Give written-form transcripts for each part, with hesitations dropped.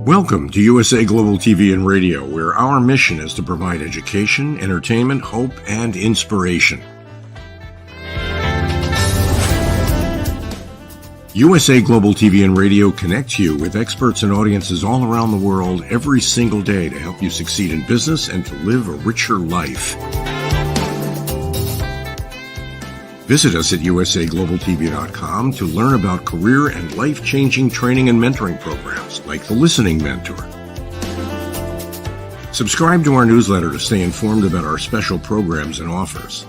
Welcome to USA Global TV and Radio, where our mission is to provide education, entertainment, hope, and inspiration. USA Global TV and Radio connects you with experts and audiences all around the world every single day to help you succeed in business and to live a richer life. Visit us at usaglobaltv.com to learn about career and life-changing training and mentoring programs like the Listening Mentor. Subscribe to our newsletter to stay informed about our special programs and offers.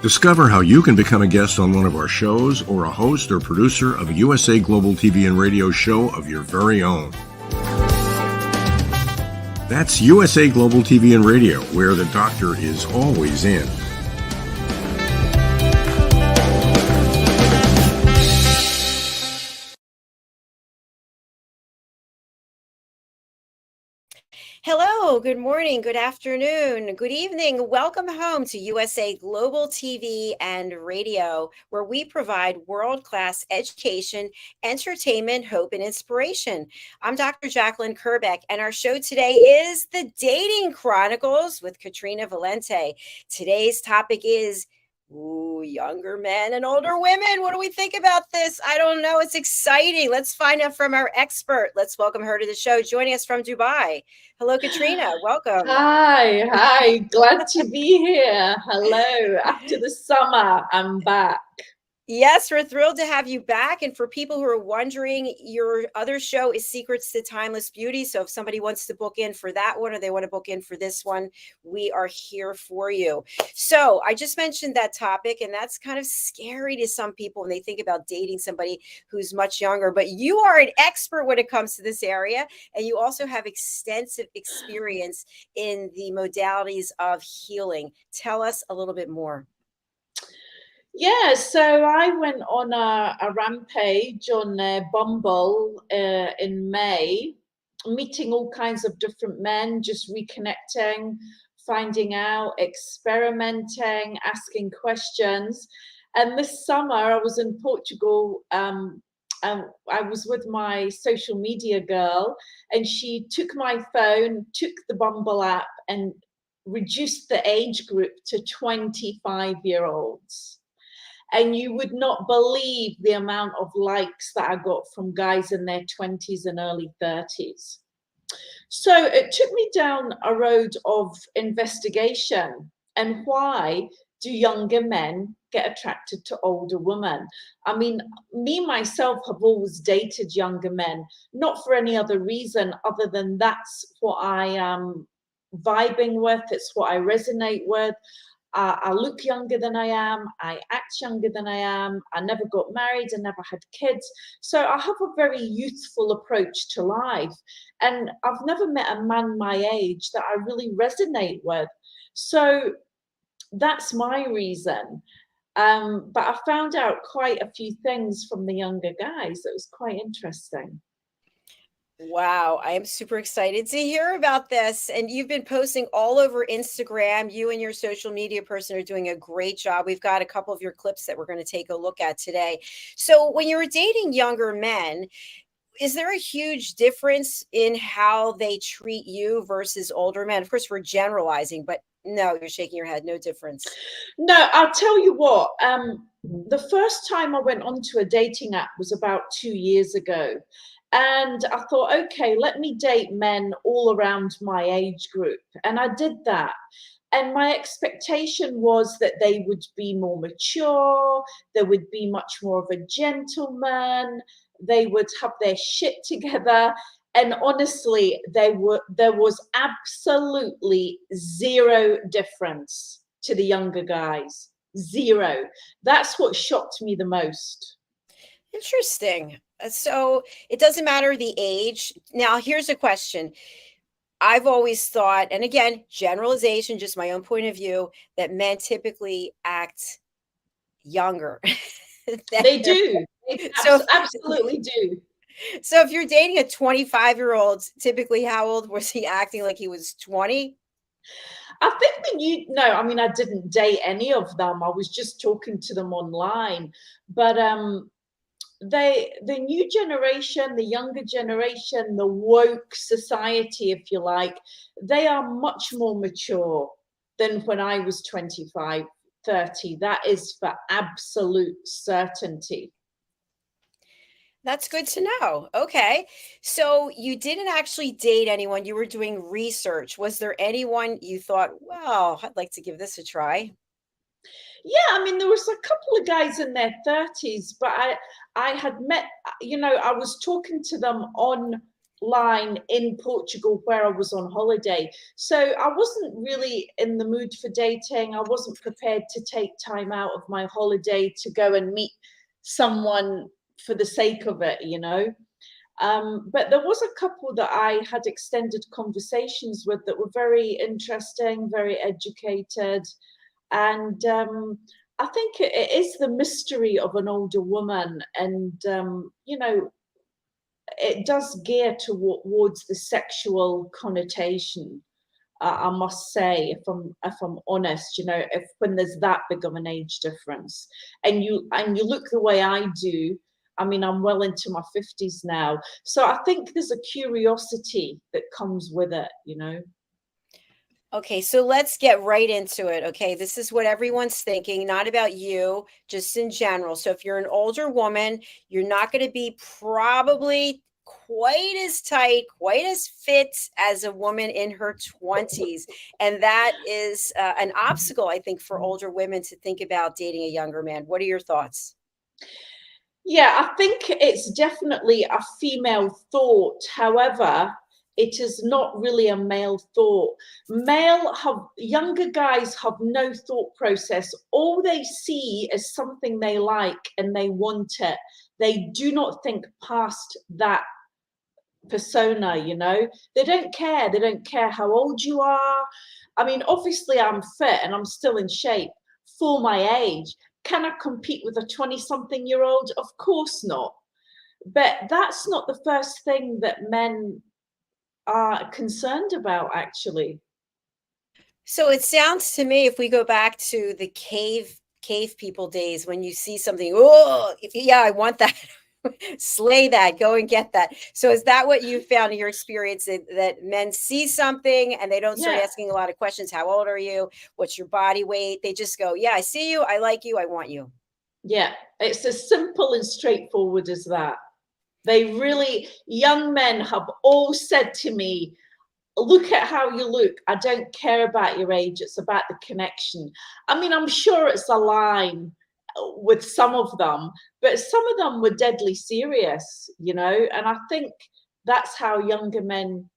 Discover how you can become a guest on one of our shows or a host or producer of a USA Global TV and Radio show of your very own. That's USA Global TV and Radio, where the doctor is always in. Hello, good morning, good afternoon, good evening. Welcome home to USA Global TV and Radio, where we provide world-class education, entertainment, hope, and inspiration. I'm Dr. Jacalyn KERBECK, and our show today is The Dating Chronicles with Katrina Valente. Today's topic is younger men and older women. What do we think about this? I don't know. It's exciting. Let's find out from our expert. Let's welcome her to the show, joining us from Dubai. Hello, Katrina. Welcome. Hi. Glad to be here. Hello. After the summer, I'm back. Yes, we're thrilled to have you back. And for people who are wondering, your other show is Secrets to Timeless Beauty. So if somebody wants to book in for that one or they want to book in for this one, we are here for you. So I just mentioned that topic, and that's kind of scary to some people when they think about dating somebody who's much younger. But you are an expert when it comes to this area, and you also have extensive experience in the modalities of healing. Tell us a little bit more. Yeah, so I went on a rampage on Bumble in May, meeting all kinds of different men, just reconnecting, finding out, experimenting, asking questions. And this summer I was in Portugal. I was with my social media girl, and she took my phone, took the Bumble app, and reduced the age group to 25-year-olds. And you would not believe the amount of likes that I got from guys in their 20s and early 30s. So it took me down a road of investigation. And why do younger men get attracted to older women? I mean, me, myself, have always dated younger men, not for any other reason other than that's what I am vibing with. It's what I resonate with. I look younger than I am. I act younger than I am. I never got married. I never had kids. So I have a very youthful approach to life. And I've never met a man my age that I really resonate with. So that's my reason. But I found out quite a few things from the younger guys that was quite interesting. Wow, I am super excited to hear about this. And you've been posting all over Instagram. You and your social media person are doing a great job. We've got a couple of your clips that we're going to take a look at today. So when you're dating younger men, is there a huge difference in how they treat you versus older men? Of course, we're generalizing, but no, you're shaking your head. No difference. No, I'll tell you what. The first time I went onto a dating app was about 2 years ago. And I thought, okay, let me date men all around my age group. And I did that. And my expectation was that they would be more mature, they would be much more of a gentleman, they would have their shit together. And honestly, there was absolutely zero difference to the younger guys. Zero. That's what shocked me the most. Interesting. So it doesn't matter the age. Now, here's a question. I've always thought, and again, generalization, just my own point of view, that men typically act younger. They do. They absolutely do. So if you're dating a 25-year-old, typically how old was he acting like he was 20? I think I mean, I didn't date any of them. I was just talking to them online. But the new generation, the younger generation, the woke society, if you like, they are much more mature than when I was 25, 30. That is for absolute certainty. That's good to know. Okay. So you didn't actually date anyone. You were doing research. Was there anyone you thought, well, I'd like to give this a try? Yeah, I mean, there was a couple of guys in their 30s, but I had met, I was talking to them online in Portugal where I was on holiday. So I wasn't really in the mood for dating. I wasn't prepared to take time out of my holiday to go and meet someone for the sake of it, But there was a couple that I had extended conversations with that were very interesting, very educated. And I think it is the mystery of an older woman. And, it does gear towards the sexual connotation. I must say, if I'm honest, if when there's that big of an age difference, and you look the way I do, I mean, I'm well into my 50s now, so I think there's a curiosity that comes with it, Okay, so let's get right into it. Okay, this is what everyone's thinking, not about you, just in general. So if you're an older woman, you're not going to be probably quite as tight, quite as fit as a woman in her 20s. And that is an obstacle, I think, for older women to think about dating a younger man. What are your thoughts? Yeah, I think it's definitely a female thought. However, it is not really a male thought. Younger guys have no thought process. All they see is something they like and they want it. They do not think past that persona, They don't care. They don't care how old you are. I mean, obviously I'm fit and I'm still in shape for my age. Can I compete with a 20-something-year-old? Of course not. But that's not the first thing that men are concerned about, actually. So it sounds to me, if we go back to the cave people days, when you see something, oh, yeah, I want that. Slay that, go and get that. So is that what you found in your experience, that men see something and they don't start Yeah, asking a lot of questions? How old are you? What's your body weight? They just go, yeah, I see you, I like you, I want you. yeah. It's as simple and straightforward as that. Young men have all said to me, look at how you look. I don't care about your age. It's about the connection. I mean, I'm sure it's a line with some of them, but some of them were deadly serious, and I think that's how younger men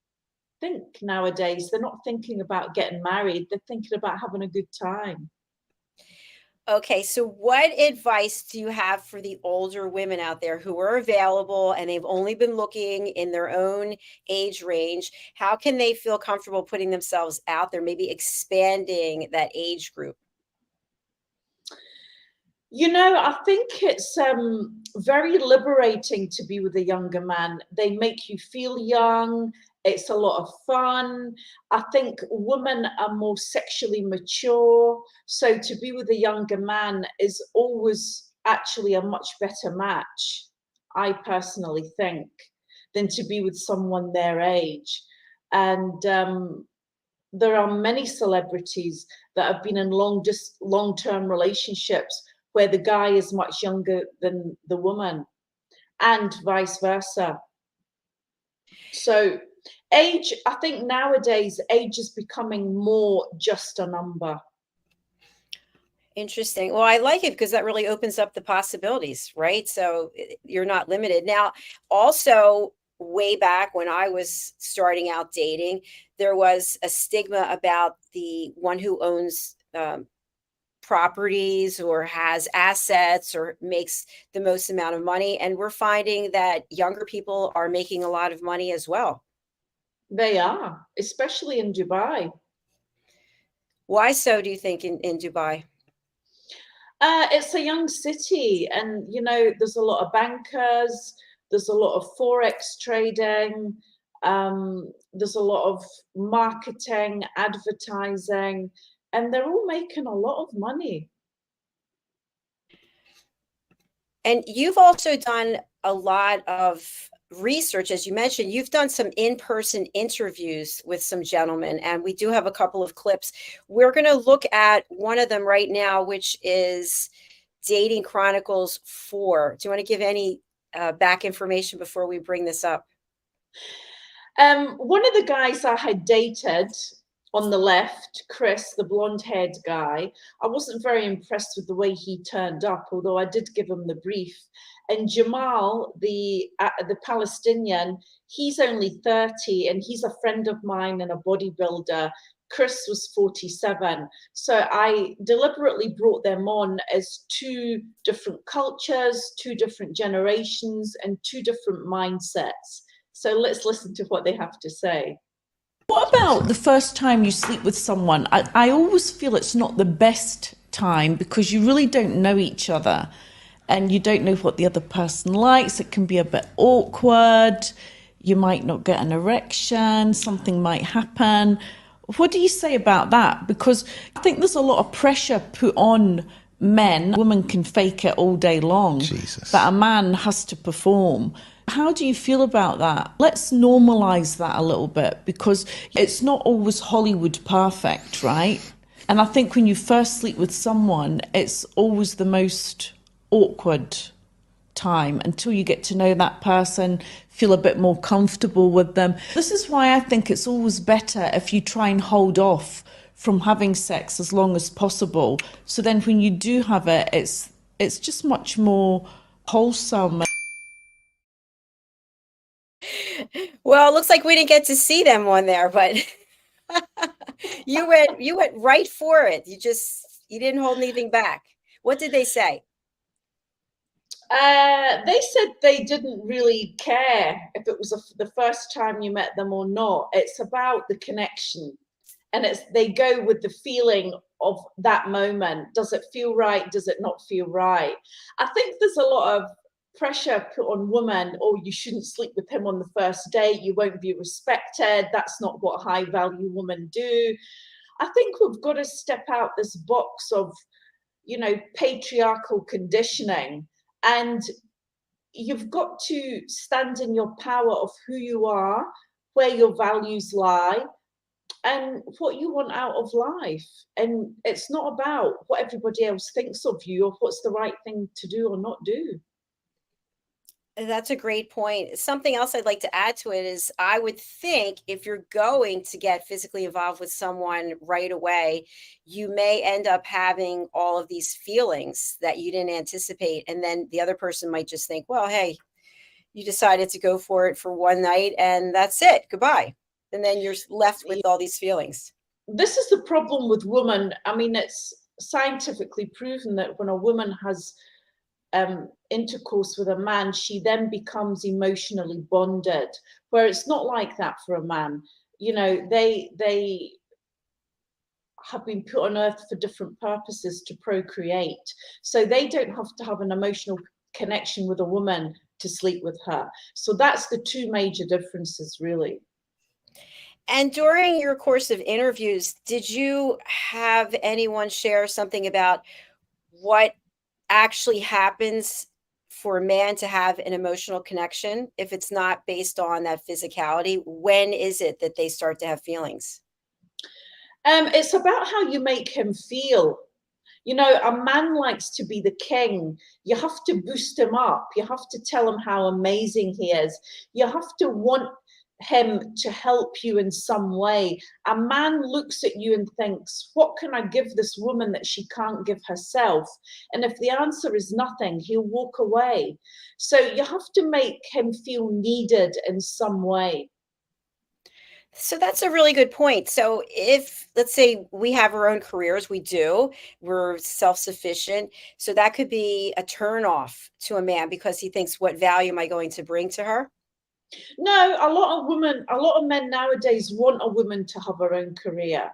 think nowadays. They're not thinking about getting married. They're thinking about having a good time. Okay, so what advice do you have for the older women out there who are available and they've only been looking in their own age range? How can they feel comfortable putting themselves out there, maybe expanding that age group? I think it's very liberating to be with a younger man. They make you feel young. It's a lot of fun. I think women are more sexually mature. So to be with a younger man is always actually a much better match, I personally think, than to be with someone their age. And there are many celebrities that have been in long-term relationships where the guy is much younger than the woman, and vice versa. So age, I think nowadays age is becoming more just a number. Interesting. Well, I like it because that really opens up the possibilities, right? So you're not limited. Now, also, way back when I was starting out dating, there was a stigma about the one who owns properties or has assets or makes the most amount of money. And we're finding that younger people are making a lot of money as well. They are, especially in Dubai. Why so, do you think, in Dubai? It's a young city, and there's a lot of bankers, there's a lot of forex trading, there's a lot of marketing, advertising, and they're all making a lot of money. And you've also done a lot of research, as you mentioned. You've done some in-person interviews with some gentlemen, and we do have a couple of clips. We're going to look at one of them right now, which is Dating Chronicles 4. Do you want to give any back information before we bring this up? One of the guys I had dated on the left, Chris, the blonde-haired guy, I wasn't very impressed with the way he turned up, although I did give him the brief. And Jamal, the Palestinian, he's only 30, and he's a friend of mine and a bodybuilder. Chris was 47. So I deliberately brought them on as two different cultures, two different generations, and two different mindsets. So let's listen to what they have to say. What about the first time you sleep with someone? I always feel it's not the best time because you really don't know each other and you don't know what the other person likes. It can be a bit awkward. You might not get an erection. Something might happen. What do you say about that? Because I think there's a lot of pressure put on men. A woman can fake it all day long, Jesus. but a man has to perform. How do you feel about that? Let's normalize that a little bit because it's not always Hollywood perfect, right? And I think when you first sleep with someone, it's always the most awkward time until you get to know that person, feel a bit more comfortable with them. This is why I think it's always better if you try and hold off from having sex as long as possible. So then when you do have it, it's just much more wholesome. Well, it looks like we didn't get to see them on there, but you went right for it. You didn't hold anything back. What did they say? They said they didn't really care if it was the first time you met them or not. It's about the connection, and they go with the feeling of that moment. Does it feel right? Does it not feel right? I think there's a lot of pressure put on women. Oh, you shouldn't sleep with him on the first date. You won't be respected. That's not what high value women do. I think we've got to step out this box of, patriarchal conditioning. And you've got to stand in your power of who you are, where your values lie, and what you want out of life. And it's not about what everybody else thinks of you or what's the right thing to do or not do. That's a great point. Something else I'd like to add to it is I would think if you're going to get physically involved with someone right away, you may end up having all of these feelings that you didn't anticipate. And then the other person might just think, well, hey, you decided to go for it for one night and that's it. Goodbye. And then you're left with all these feelings. This is the problem with women. I mean, it's scientifically proven that when a woman has intercourse with a man, she then becomes emotionally bonded, where it's not like that for a man. They have been put on earth for different purposes to procreate, so they don't have to have an emotional connection with a woman to sleep with her. So that's the two major differences, really. And during your course of interviews, did you have anyone share something about what actually happens for a man to have an emotional connection if it's not based on that physicality? When is it that they start to have feelings? It's about how you make him feel. A man likes to be the king. You have to boost him up. You have to tell him how amazing he is. You have to want him to help you in some way. A man looks at you and thinks, what can I give this woman that she can't give herself? And if the answer is nothing, he'll walk away. So you have to make him feel needed in some way. So that's a really good point. So if, let's say, we have our own careers, we're self-sufficient. So that could be a turnoff to a man because he thinks, what value am I going to bring to her? No, a lot of men nowadays want a woman to have her own career.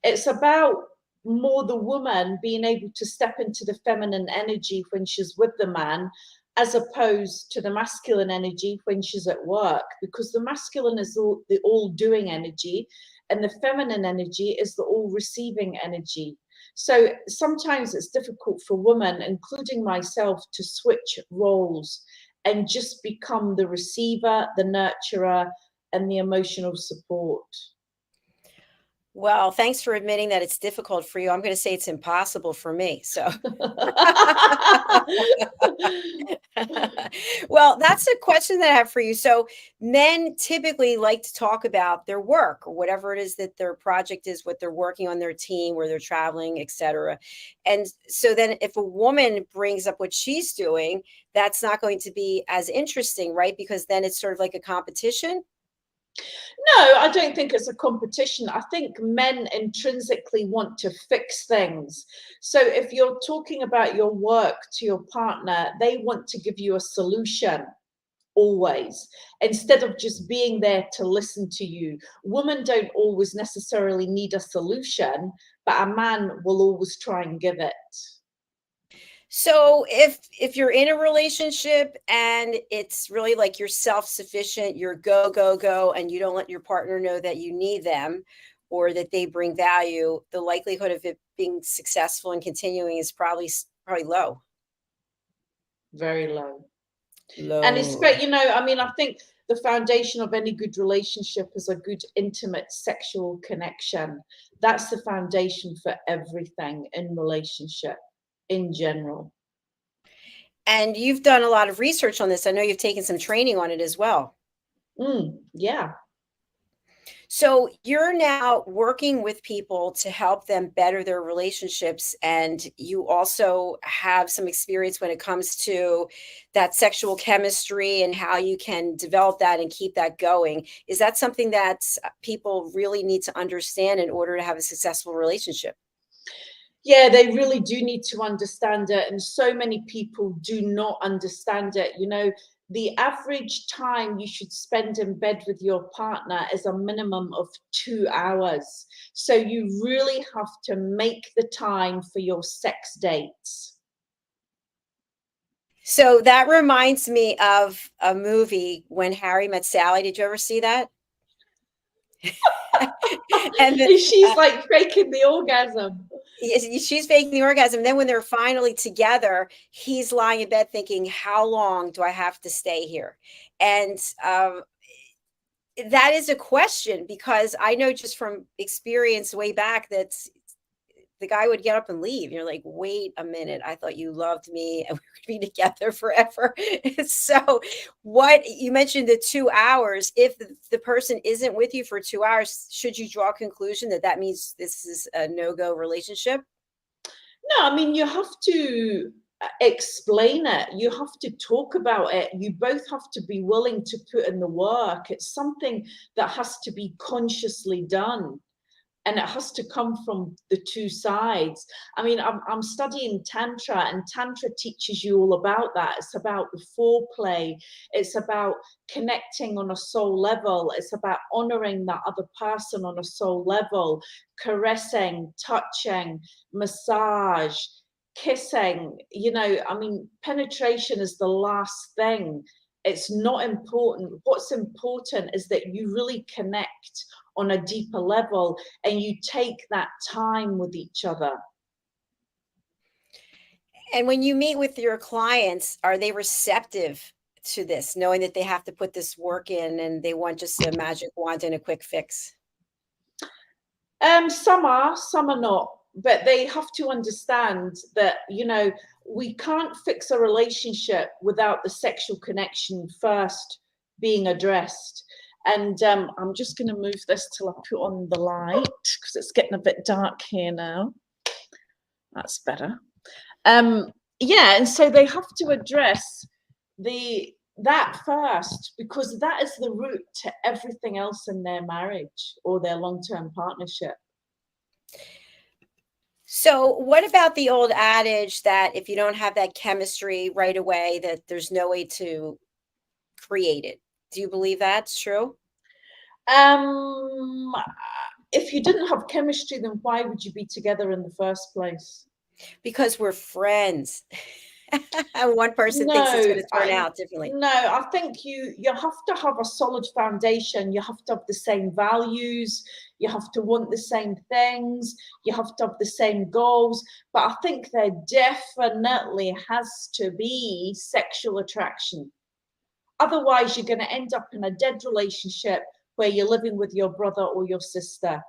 It's about more the woman being able to step into the feminine energy when she's with the man, as opposed to the masculine energy when she's at work, because the masculine is the all doing energy and the feminine energy is the all receiving energy. So sometimes it's difficult for women, including myself, to switch roles and just become the receiver, the nurturer, and the emotional support. Well, thanks for admitting that it's difficult for you. I'm going to say it's impossible for me. So, well, that's a question that I have for you. So, men typically like to talk about their work or whatever it is that their project is, what they're working on, their team, where they're traveling, etc. And so then if a woman brings up what she's doing, that's not going to be as interesting, right? Because then it's sort of like a competition. No, I don't think it's a competition. I think men intrinsically want to fix things. So if you're talking about your work to your partner, they want to give you a solution always, instead of just being there to listen to you. Women don't always necessarily need a solution, but a man will always try and give it. So if you're in a relationship and it's really like you're self-sufficient, you're go, go, go, and you don't let your partner know that you need them or that they bring value, the likelihood of it being successful and continuing is probably low. Very low. Low. And it's great, I mean, I think the foundation of any good relationship is a good, intimate sexual connection. That's the foundation for everything in relationship in general. And you've done a lot of research on this. I know you've taken some training on it as well. Yeah. So you're now working with people to help them better their relationships. And you also have some experience when it comes to that sexual chemistry and how you can develop that and keep that going. Is that something that people really need to understand in order to have a successful relationship? Yeah, they really do need to understand it. And so many people do not understand it. The average time you should spend in bed with your partner is a minimum of 2 hours. So you really have to make the time for your sex dates. So that reminds me of a movie, When Harry Met Sally. Did you ever see that? And she's like faking the orgasm. She's faking the orgasm. Then when they're finally together, he's lying in bed thinking, how long do I have to stay here? And that is a question, because I know just from experience way back that the guy would get up and leave. And you're like, wait a minute, I thought you loved me and we would be together forever. So what you mentioned, the 2 hours, if the person isn't with you for 2 hours, should you draw a conclusion that that means this is a no-go relationship? No, I mean, you have to explain it. You have to talk about it. You both have to be willing to put in the work. It's something that has to be consciously done. And it has to come from the two sides. I mean, I'm studying Tantra, and Tantra teaches you all about that. It's about the foreplay. It's about connecting on a soul level. It's about honoring that other person on a soul level, caressing, touching, massage, kissing. I mean, penetration is the last thing. It's not important. What's important is that you really connect on a deeper level and you take that time with each other. And when you meet with your clients, are they receptive to this, knowing that they have to put this work in and they want just a magic wand and a quick fix? Some are not, but they have to understand that, we can't fix a relationship without the sexual connection first being addressed. And I'm just going to move this till I put on the light, because it's getting a bit dark here now. That's better. Yeah, and so they have to address that first, because that is the root to everything else in their marriage or their long-term partnership. So what about the old adage that if you don't have that chemistry right away, that there's no way to create it? Do you believe that's true? If you didn't have chemistry, then why would you be together in the first place? Because we're friends. One person thinks it's going to turn out differently. No, I think you have to have a solid foundation. You have to have the same values. You have to want the same things. You have to have the same goals. But I think there definitely has to be sexual attraction. Otherwise, you're going to end up in a dead relationship where you're living with your brother or your sister.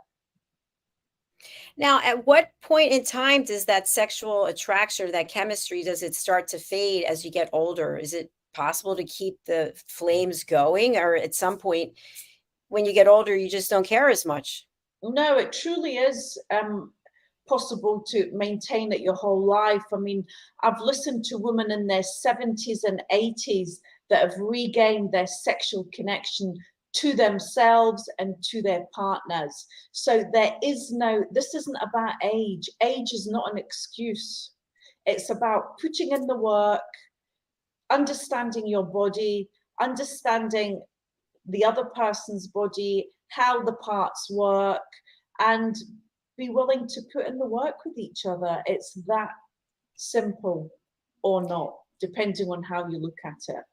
Now, at what point in time does that sexual attraction or that chemistry, does it start to fade as you get older? Is it possible to keep the flames going, or at some point when you get older, you just don't care as much? No, it truly is possible to maintain it your whole life. I mean, I've listened to women in their 70s and 80s that have regained their sexual connection to themselves and to their partners. So this isn't about age. Age is not an excuse. It's about putting in the work, understanding your body, understanding the other person's body, how the parts work, and be willing to put in the work with each other. It's that simple, or not, depending on how you look at it.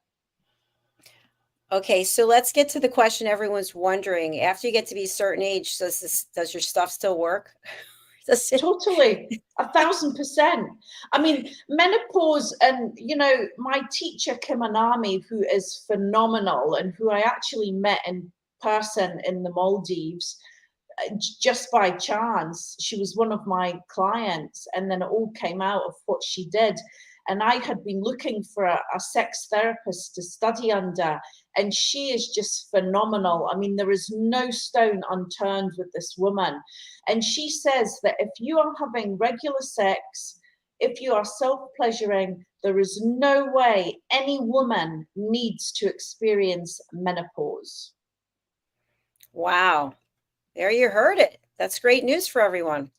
Okay, so let's get to the question everyone's wondering. After you get to be a certain age, does your stuff still work? Totally, 1,000%. I mean, menopause, and my teacher Kim Anami, who is phenomenal and who I actually met in person in the Maldives just by chance. She was one of my clients, and then it all came out of what she did. And I had been looking for a sex therapist to study under, and she is just phenomenal. I mean, there is no stone unturned with this woman. And she says that if you are having regular sex, if you are self-pleasuring, there is no way any woman needs to experience menopause. Wow. There you heard it. That's great news for everyone.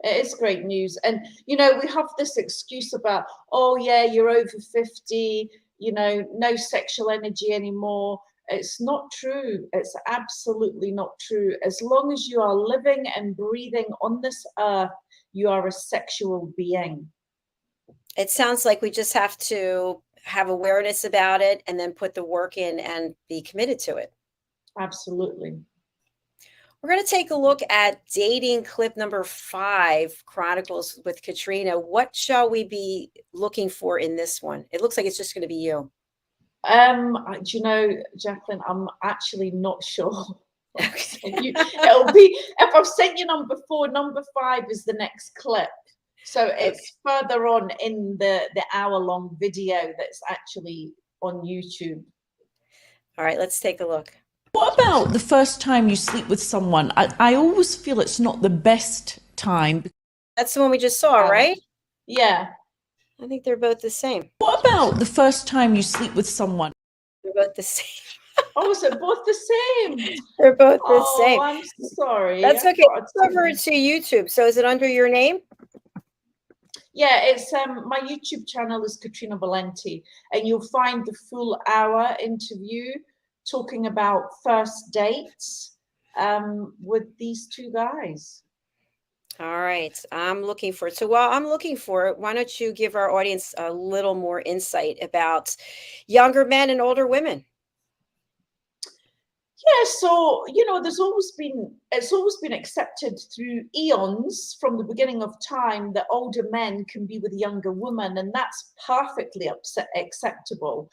It is great news. And, we have this excuse about, oh, yeah, you're over 50, no sexual energy anymore. It's not true. It's absolutely not true. As long as you are living and breathing on this earth, you are a sexual being. It sounds like we just have to have awareness about it and then put the work in and be committed to it. Absolutely. We're going to take a look at dating clip number 5, Chronicles with Katrina. What shall we be looking for in this one? It looks like it's just going to be you. Do you know, Jacalyn, I'm actually not sure. It'll be, if I've sent you number 4, number 5 is the next clip. So it's further on in the hour-long video that's actually on YouTube. All right, let's take a look. What about the first time you sleep with someone? I always feel it's not the best time. That's the one we just saw, right? Yeah. I think they're both the same. What about the first time you sleep with someone? They're both the same. Oh, so both the same? They're both the same. Oh, I'm sorry. That's okay. It's over to YouTube. So is it under your name? Yeah, it's my YouTube channel is Katrina Valente, and you'll find the full hour interview talking about first dates with these 2 guys. All right, I'm looking for it. So while I'm looking for it, why don't you give our audience a little more insight about younger men and older women? Yeah, so it's always been accepted through eons from the beginning of time that older men can be with younger women, and that's perfectly acceptable.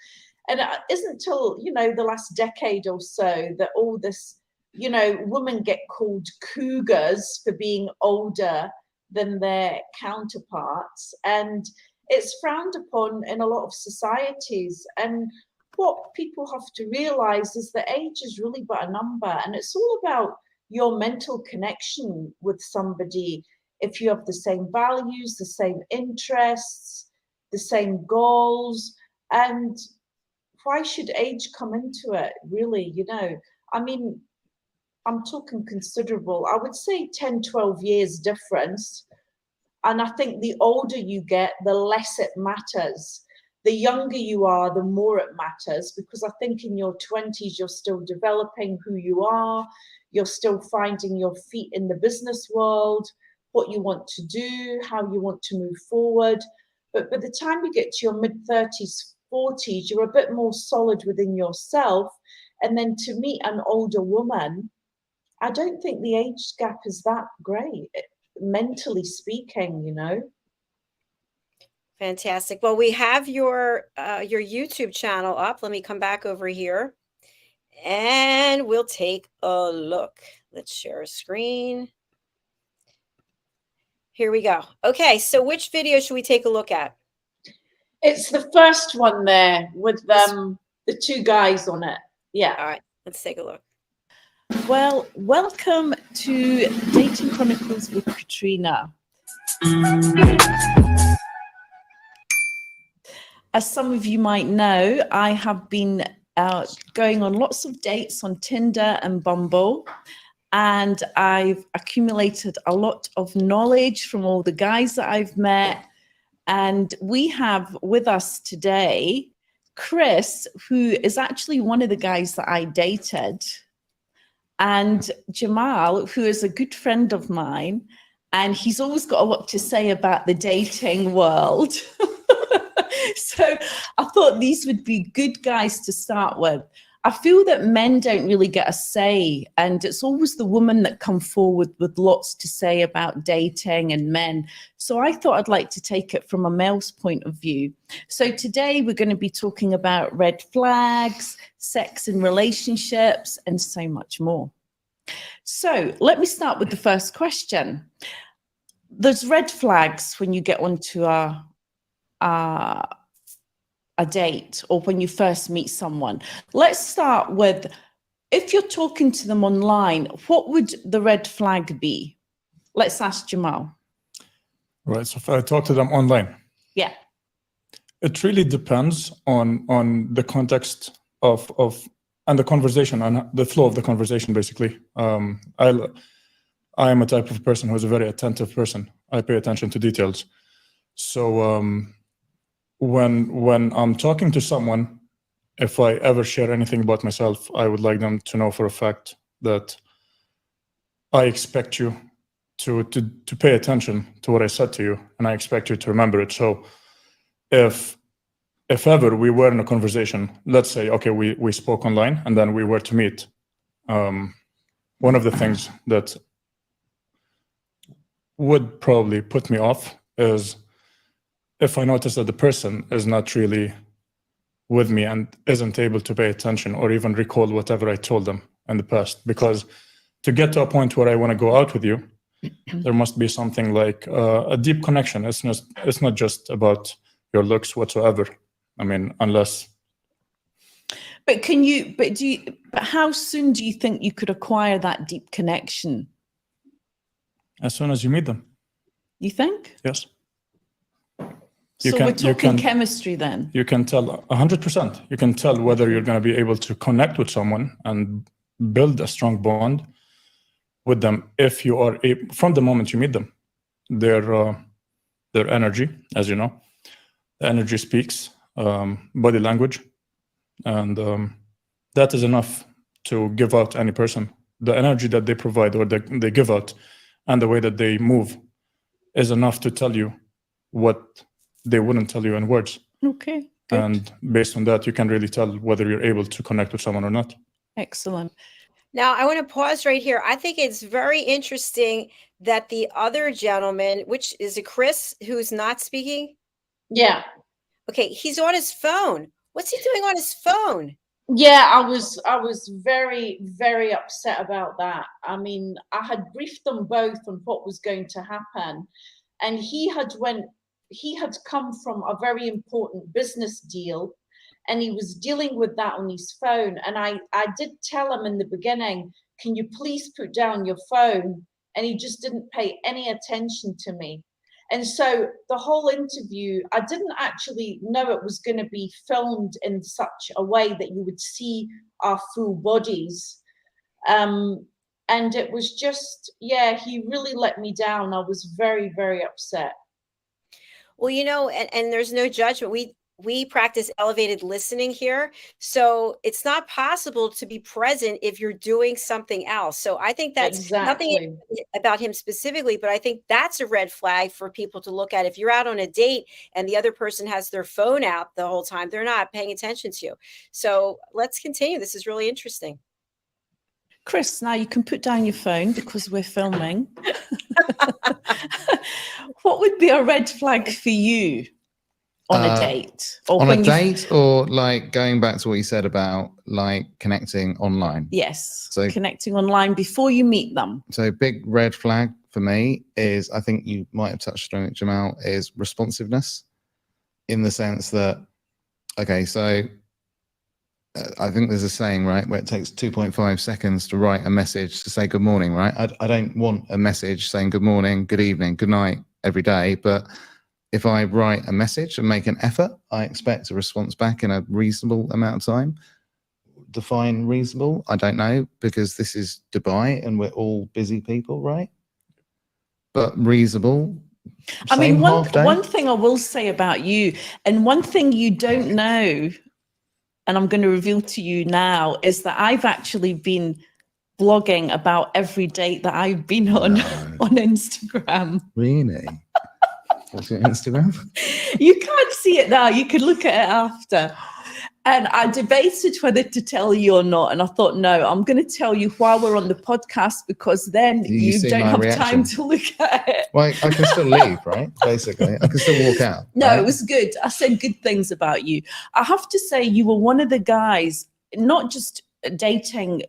And it isn't until the last decade or so that all this, women get called cougars for being older than their counterparts, and it's frowned upon in a lot of societies. And what people have to realize is that age is really but a number, and it's all about your mental connection with somebody. If you have the same values, the same interests, the same goals, and why should age come into it, really? I mean, I'm talking considerable. I would say 10, 12 years difference. And I think the older you get, the less it matters. The younger you are, the more it matters, because I think in your 20s, you're still developing who you are. You're still finding your feet in the business world, what you want to do, how you want to move forward. But by the time you get to your mid-30s, 40s, you're a bit more solid within yourself. And then to meet an older woman, I don't think the age gap is that great, mentally speaking, you know. Fantastic. Well, we have your YouTube channel up. Let me come back over here and we'll take a look. Let's share a screen. Here we go. Okay, so which video should we take a look at? It's the first one there with the two guys on it. Yeah. All right, let's take a look. Well, welcome to Dating Chronicles with Katrina. As some of you might know, I have been going on lots of dates on Tinder and Bumble, and I've accumulated a lot of knowledge from all the guys that I've met. And we have with us today Chris, who is actually one of the guys that I dated, and Jamal, who is a good friend of mine, and he's always got a lot to say about the dating world. So I thought these would be good guys to start with. I feel that men don't really get a say, and it's always the women that come forward with lots to say about dating and men. So I thought I'd like to take it from a male's point of view. So today we're going to be talking about red flags, sex in relationships, and so much more. So let me start with the first question. There's red flags when you get onto a date or when you first meet someone. Let's start with, if you're talking to them online, what would the red flag be? Let's ask Jamal. Right, so if I talk to them online. Yeah. It really depends on the context of and the conversation and the flow of the conversation, basically. I am a type of person who's a very attentive person. I pay attention to details. So when I'm talking to someone, if I ever share anything about myself, I would like them to know for a fact that I expect you to pay attention to what I said to you, and I expect you to remember it. So if ever we were in a conversation, let's say, okay, we spoke online and then we were to meet, one of the things that would probably put me off is if I notice that the person is not really with me and isn't able to pay attention or even recall whatever I told them in the past. Because to get to a point where I want to go out with you, there must be something like a deep connection. It's not just about your looks whatsoever. I mean, unless. But how soon do you think you could acquire that deep connection? As soon as you meet them. You think? Yes. So we're talking chemistry then? You can tell 100%. You can tell whether you're going to be able to connect with someone and build a strong bond with them if you are from the moment you meet them. Their energy, as you know, the energy speaks, body language, and that is enough to give out any person. The energy that they provide or they give out and the way that they move is enough to tell you what they wouldn't tell you in words. Okay, good. And based on that, you can really tell whether you're able to connect with someone or not. Excellent. Now, I want to pause right here. I think it's very interesting that the other gentleman, which is a Chris, who's not speaking. Yeah. Okay, he's on his phone. What's he doing on his phone? Yeah, I was very, very upset about that. I mean, I had briefed them both on what was going to happen, and he had come from a very important business deal, and he was dealing with that on his phone. And I did tell him in the beginning, can you please put down your phone? And he just didn't pay any attention to me. And so the whole interview, I didn't actually know it was going to be filmed in such a way that you would see our full bodies. And it was just, yeah, he really let me down. I was very, very upset. Well, you know, and there's no judgment. we practice elevated listening here. So it's not possible to be present if you're doing something else. So I think that's nothing Exactly. about him specifically, but I think that's a red flag for people to look at. If you're out on a date and the other person has their phone out the whole time, they're not paying attention to you. So let's continue. This is really interesting. Chris, now you can put down your phone because we're filming. What would be a red flag for you on a date? Or on when a you date, or like going back to what you said about like connecting online? Yes, So connecting online before you meet them. So big red flag for me is, I think you might have touched on it, Jamal, is responsiveness, in the sense that, okay, so I think there's a saying, right, where it takes 2.5 seconds to write a message to say good morning, right? I don't want a message saying good morning, good evening, good night every day, but if I write a message and make an effort, I expect a response back in a reasonable amount of time. Define reasonable, I don't know, because this is Dubai and we're all busy people, right? But reasonable. I mean, half day. one thing I will say about you, and one thing you don't know, and I'm going to reveal to you now, is that I've actually been blogging about every date that I've been on Instagram. Really? What's your Instagram? You can't see it now. You can look at it after. And I debated whether to tell you or not. And I thought, no, I'm going to tell you while we're on the podcast, because then you don't have time to look at it. Well, I can still leave, right? Basically, I can still walk out. No, right? It was good. I said good things about you. I have to say, you were one of the guys, not just dating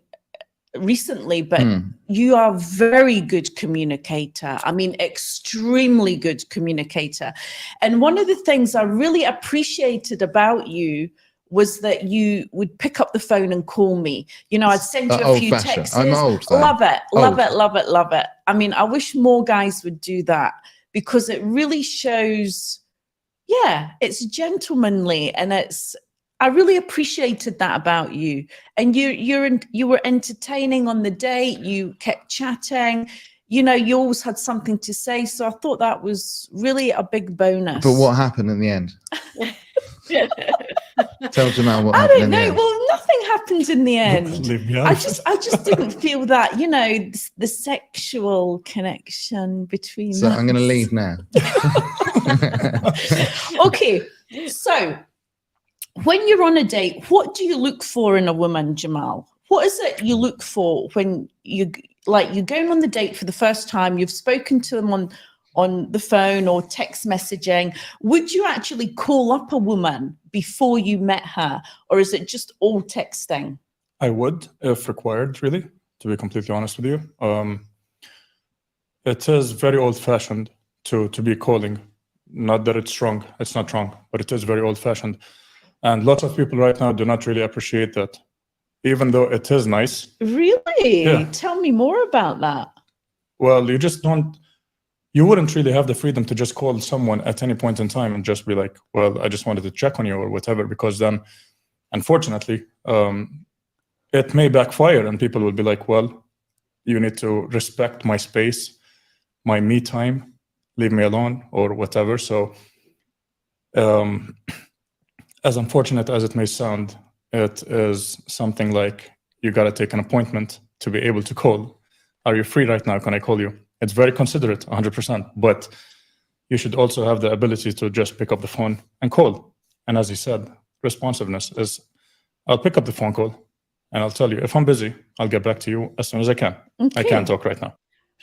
recently, but you are a very good communicator. I mean, extremely good communicator. And one of the things I really appreciated about you was that you would pick up the phone and call me. You know, I'd send you a few texts. I'm old. Love it, love it, love it, love it. I mean, I wish more guys would do that, because it really shows, yeah, it's gentlemanly, and I really appreciated that about you. And you were entertaining on the date. You kept chatting. You know, you always had something to say. So I thought that was really a big bonus. But what happened in the end? Tell Jamal what happened in the end. I don't know. Well, nothing happened in the end. Leave me I out. just didn't feel that, you know, the sexual connection between So us. I'm going to leave now. Okay, so when you're on a date, what do you look for in a woman, Jamal? What is it you look for when you're going on the date for the first time? You've spoken to them on the phone or text messaging. Would you actually call up a woman before you met her, or is it just all texting? I would, if required, really, to be completely honest with you. It is very old-fashioned to be calling. Not that it's wrong, it's not wrong, but it is very old-fashioned. And lots of people right now do not really appreciate that, even though it is nice. Really? Yeah. Tell me more about that. Well, you wouldn't really have the freedom to just call someone at any point in time and just be like, well, I just wanted to check on you or whatever, because then, unfortunately, it may backfire and people will be like, well, you need to respect my space, my me time, leave me alone or whatever. So as unfortunate as it may sound, it is something like you got to take an appointment to be able to call. Are you free right now? Can I call you? It's very considerate, 100%. But you should also have the ability to just pick up the phone and call. And as you said, responsiveness is, I'll pick up the phone call and I'll tell you, if I'm busy, I'll get back to you as soon as I can. Okay. I can't talk right now.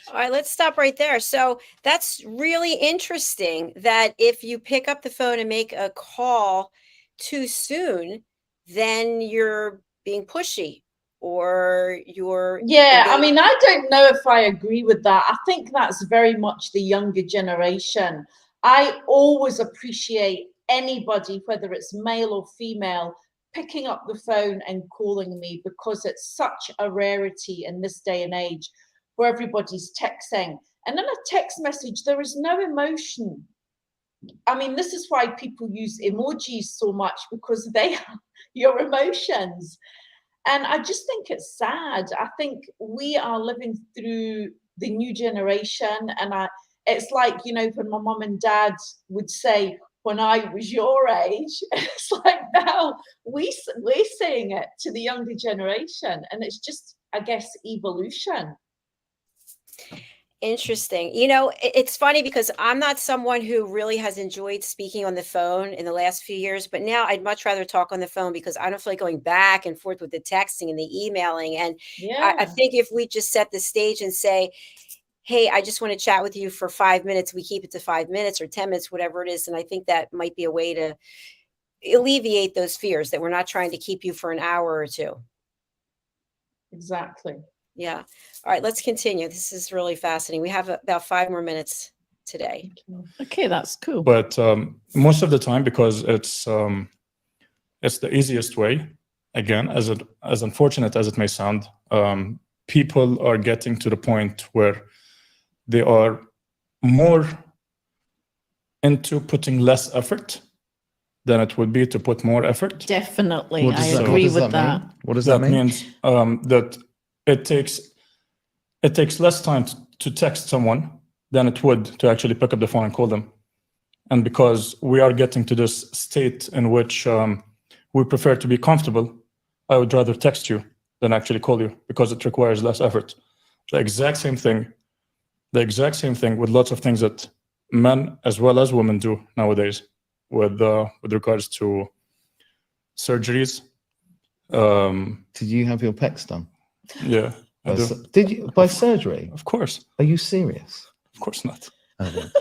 All right, let's stop right there. So that's really interesting that if you pick up the phone and make a call too soon, then you're being pushy or you're... I mean, I don't know if I agree with that. I think that's very much the younger generation. I always appreciate anybody, whether it's male or female, picking up the phone and calling me, because it's such a rarity in this day and age where everybody's texting. And in a text message, there is no emotion. I mean, this is why people use emojis so much, because they are your emotions. And I just think it's sad. I think we are living through the new generation. And it's like, you know, when my mom and dad would say, when I was your age. It's like now we're saying it to the younger generation, and it's just, I guess, evolution. Interesting. You know, it's funny because I'm not someone who really has enjoyed speaking on the phone in the last few years, but now I'd much rather talk on the phone because I don't feel like going back and forth with the texting and the emailing. And I Yeah, think if we just set the stage and say, hey, I just want to chat with you for 5 minutes, we keep it to 5 minutes or 10 minutes, whatever it is. And I think that might be a way to alleviate those fears that we're not trying to keep you for an hour or two. exactly. Yeah. All right, let's continue. This is really fascinating. We have about 5 more minutes today. Okay, that's cool. But most of the time, because it's the easiest way, again, as unfortunate as it may sound, people are getting to the point where they are more into putting less effort than it would be to put more effort. Definitely, What I does that- what agree does with that that. mean? What does that mean? means that it takes less time to text someone than it would to actually pick up the phone and call them. And because we are getting to this state in which we prefer to be comfortable, I would rather text you than actually call you because it requires less effort. The exact same thing with lots of things that men as well as women do nowadays with regards to surgeries. Did you have your pecs done? Yeah, I do. Did you by surgery? Of course. Are you serious? Of course not. Oh, well.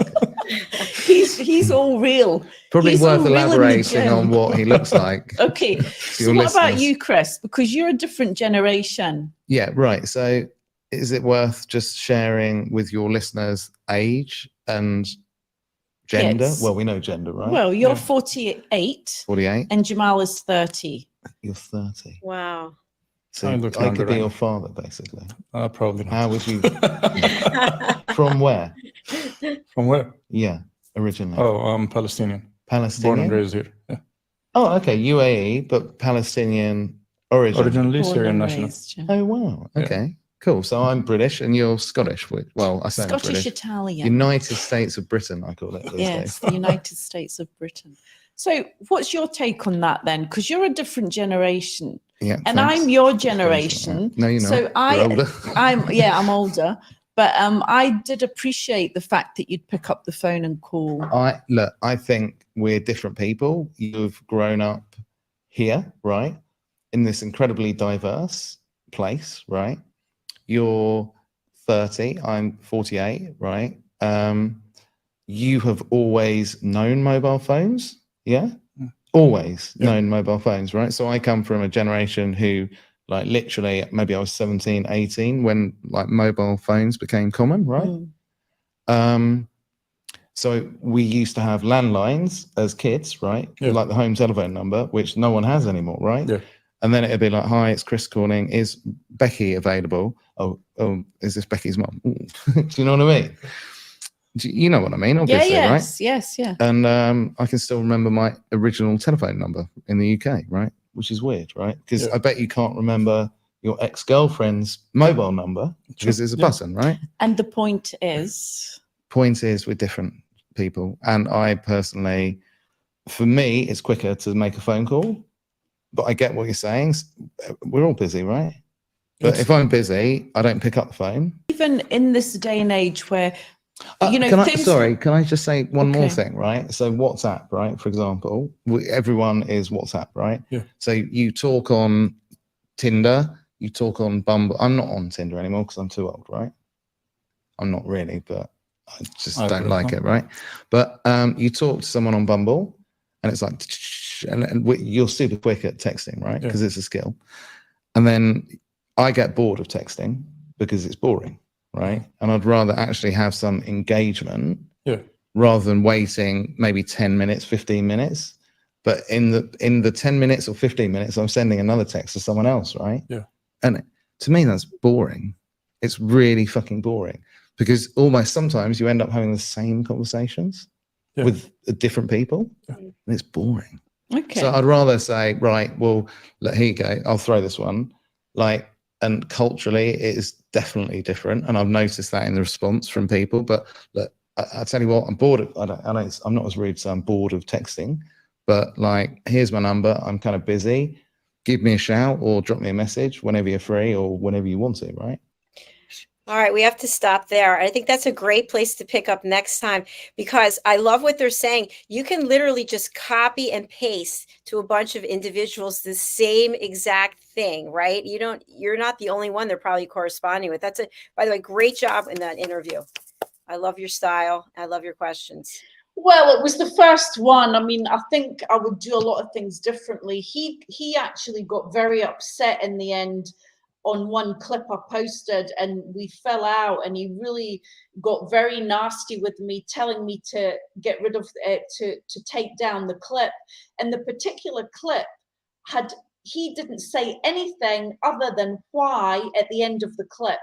He's all real. Probably He's worth all real in the elaborating gym. on what he looks like. Okay, so your what about listeners. you, Chris? Because you're a different generation. Yeah, right. So is it worth just sharing with your listeners age and gender? Yes. Well, we know gender, right? Well, you're Yeah. 48 48. and Jamal is 30. You're 30. Wow. So I I, look younger, could be right? your father, basically. Probably not. How would you? From where? From where? Yeah, originally. Oh, I'm Palestinian. Born and Palestinian. raised here. Yeah. Oh, okay. UAE, but Palestinian origin. Originally Born Syrian and national. raised, yeah. Oh, wow. Yeah. Okay, cool. So I'm British and you're Scottish. Well, I say I'm Scottish British. Italian. United States of Britain, I call it these Yes, days. the United States of Britain. So what's your take on that then? Because you're a different generation. Yeah, And thanks. I'm your Thanks for that. generation. No, you're not. So You're older. I'm older. But I did appreciate the fact that you'd pick up the phone and call. I think we're different people. You've grown up here, right? In this incredibly diverse place, right? You're 30, I'm 48, right? You have always known mobile phones, yeah? Always known mobile phones, right? So I come from a generation who, like, literally, maybe I was 17, 18 when like mobile phones became common, right? So we used to have landlines as kids, right? Yeah. Like the home telephone number, which no one has anymore, right? Yeah. And then it'd be like, "Hi, it's Chris calling. Is Becky available? Oh, is this Becky's mum?" Do you know what I mean? You know what I mean, obviously, right? Yes, yeah. And I can still remember my original telephone number in the UK, right? Which is weird, right? Because Yeah. I bet you can't remember your ex-girlfriend's mobile number because it's a button, right? And the point is, Point is, we're different people. And I personally, for me, it's quicker to make a phone call. But I get what you're saying. We're all busy, right? But Yes. if I'm busy, I don't pick up the phone. even in this day and age where, you know, can things... can I just say one more Okay. thing, right? So WhatsApp, right? For example, everyone is WhatsApp, right? Yeah. So you talk on Tinder, you talk on Bumble. I'm not on Tinder anymore because I'm too old, right? I'm not really, but I just I don't agree. like it, right? But you talk to someone on Bumble, and it's like, and you're super quick at texting, right? Yeah. Because it's a skill. And then I get bored of texting because it's boring, right? And I'd rather actually have some engagement rather than waiting maybe 10 minutes, 15 minutes. But in the 10 minutes or 15 minutes, I'm sending another text to someone else, right? Yeah. And to me, that's boring. It's really fucking boring because almost sometimes you end up having the same conversations with different people. Yeah. And it's boring. Okay. So I'd rather say, right, well, here you go. I'll throw this one. Like, and culturally, it is definitely different. And I've noticed that in the response from people. But look, I tell you what, I'm bored of, I'm not as rude, so I'm bored of texting, but like, here's my number. I'm kind of busy. Give me a shout or drop me a message whenever you're free or whenever you want to, right? All right, we have to stop there. I think that's a great place to pick up next time, because I love what they're saying. You can literally just copy and paste to a bunch of individuals the same exact thing, right? You're not the only one they're probably corresponding with. By the way, great job in that interview. I love your style. I love your questions. Well, it was the first one. I mean, I think I would do a lot of things differently. He actually got very upset in the end on one clip I posted, and we fell out, and he really got very nasty with me, telling me to get rid of it, to take down the clip. And the particular clip he didn't say anything other than why at the end of the clip.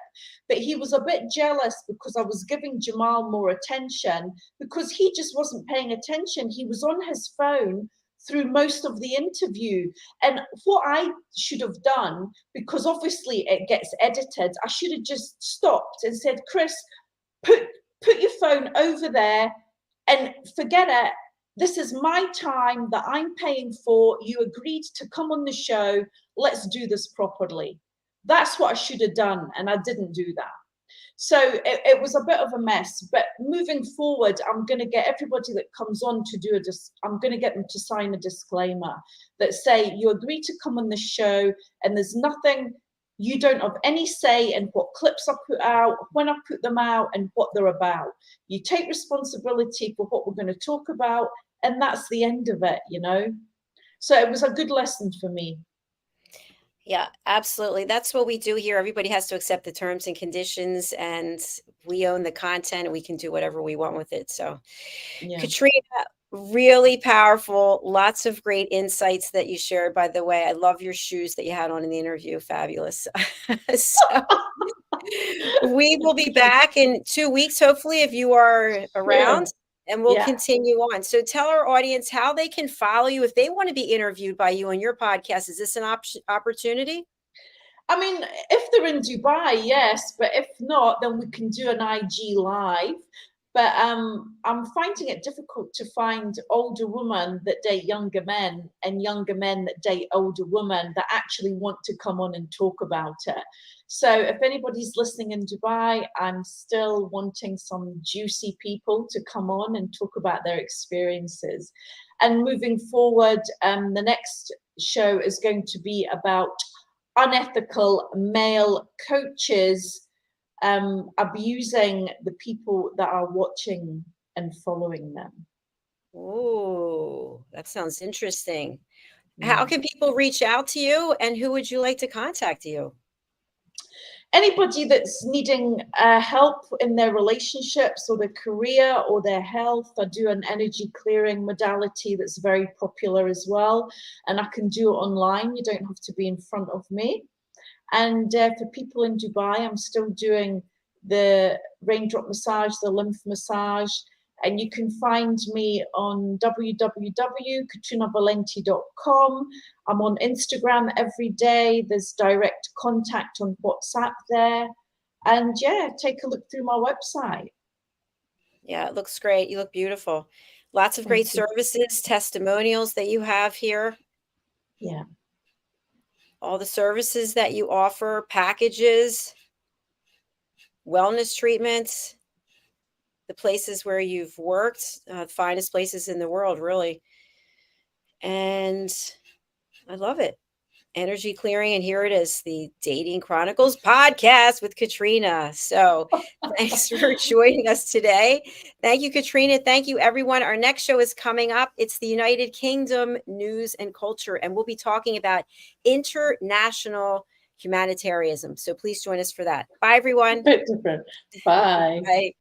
But he was a bit jealous because I was giving Jamal more attention, because he just wasn't paying attention. He was on his phone through most of the interview. And what I should have done, because obviously it gets edited, I should have just stopped and said, Chris, put your phone over there and forget it. This is my time that I'm paying for. You agreed to come on the show. Let's do this properly. That's what I should have done, and I didn't do that. So it was a bit of a mess. But moving forward, I'm going to get everybody that comes on to I'm going to get them to sign a disclaimer that say you agree to come on the show, and there's nothing, you don't have any say in what clips I put out, when I put them out, and what they're about. You take responsibility for what we're going to talk about, and that's the end of it, you know? So it was a good lesson for me. Yeah, absolutely. That's what we do here. Everybody has to accept the terms and conditions, and we own the content, and we can do whatever we want with it. So, yeah. Katrina, really powerful. Lots of great insights that you shared, by the way. I love your shoes that you had on in the interview. Fabulous. So we will be back in 2 weeks, hopefully, if you are around. Sure. And we'll continue on. So tell our audience how they can follow you if they want to be interviewed by you on your podcast. Is this an opportunity? I mean, if they're in Dubai, yes. But if not, then we can do an IG live. But I'm finding it difficult to find older women that date younger men, and younger men that date older women that actually want to come on and talk about it. So if anybody's listening in Dubai, I'm still wanting some juicy people to come on and talk about their experiences. And moving forward, the next show is going to be about unethical male coaches abusing the people that are watching and following them. Oh, that sounds interesting. Yeah. How can people reach out to you, and who would you like to contact you? Anybody that's needing help in their relationships or their career or their health. I do an energy clearing modality that's very popular as well, and I can do it online. You don't have to be in front of me. And for people in Dubai, I'm still doing the raindrop massage, the lymph massage, and you can find me on www.katrinavalente.com. I'm on Instagram every day. There's direct contact on WhatsApp there. And yeah, take a look through my website. Yeah, it looks great. You look beautiful. Lots of great services, testimonials that you have here. Yeah. All the services that you offer, packages, wellness treatments, the places where you've worked, finest places in the world, really. And I love it. Energy clearing. And here it is, the Dating Chronicles podcast with Katrina. So thanks for joining us today. Thank you, Katrina. Thank you, everyone. Our next show is coming up. It's the United Kingdom news and culture, and we'll be talking about international humanitarianism. So please join us for that. Bye, everyone. Bye. Bye.